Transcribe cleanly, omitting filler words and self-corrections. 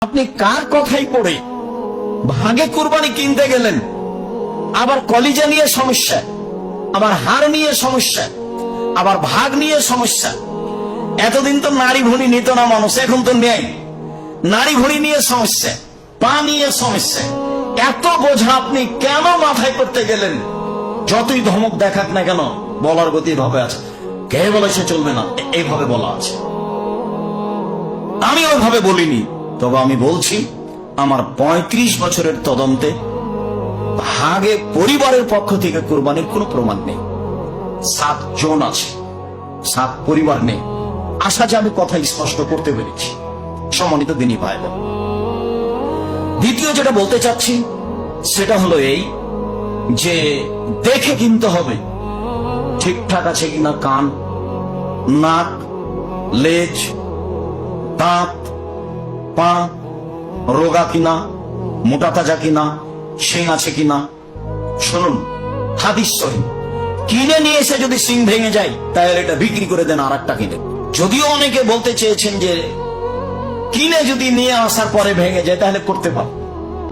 আপনি কার কথাই পড়ে ভাগে কুরবানি কিনতে গেলেন, আবার কলিজা নিয়ে সমস্যা, আবার হাড় নিয়ে সমস্যা, আবার ভাগ নিয়ে সমস্যা। এতদিন তো নারী ভুঁড়ি নিত না মানুষ, এখন তো নেই। নারী ভুঁড়ি নিয়ে সমস্যা, পা নিয়ে সমস্যা, এত বোঝা আপনি কেন মাথায় করতে গেলেন? যতই ধমক দেখাক না কেন, বলার গতি ভাবে আছে। কে বলেছে চলবে না, এইভাবে বলা আছে। আমি ওইভাবে বলিনি, তবে আমি বলছি আমার 35 বছরের তদন্তে ভাগে পরিবারের পক্ষ থেকে কুরবানির কোনো প্রমাণ নেই। 7 জন আছে, 7 পরিবার নেই। আশা যে আমি কথা স্পষ্ট করতে পেরেছি। সম্মানিত দিনী ভাই বোন, দ্বিতীয় যেটা বলতে চাচ্ছি সেটা হলো এই যে দেখে কিনতে হবে ঠিকঠাক আছে কিনা কান, নাক, লেজ, দাঁত, পা রোগা কিনা, মোটা তাজা কিনা, শিং আছে কিনা। শুনুন, হাদিস সহিহ, কিনে নিয়ে এসে যদি শিং ভেঙে যায় তাহলে এটা বিক্রি করে দেন আর একটা কিনে। যদিও অনেকে বলতে চেয়েছেন যে কিনে যদি নিয়ে আসার পরে ভেঙে যায় তাহলে করতে পার,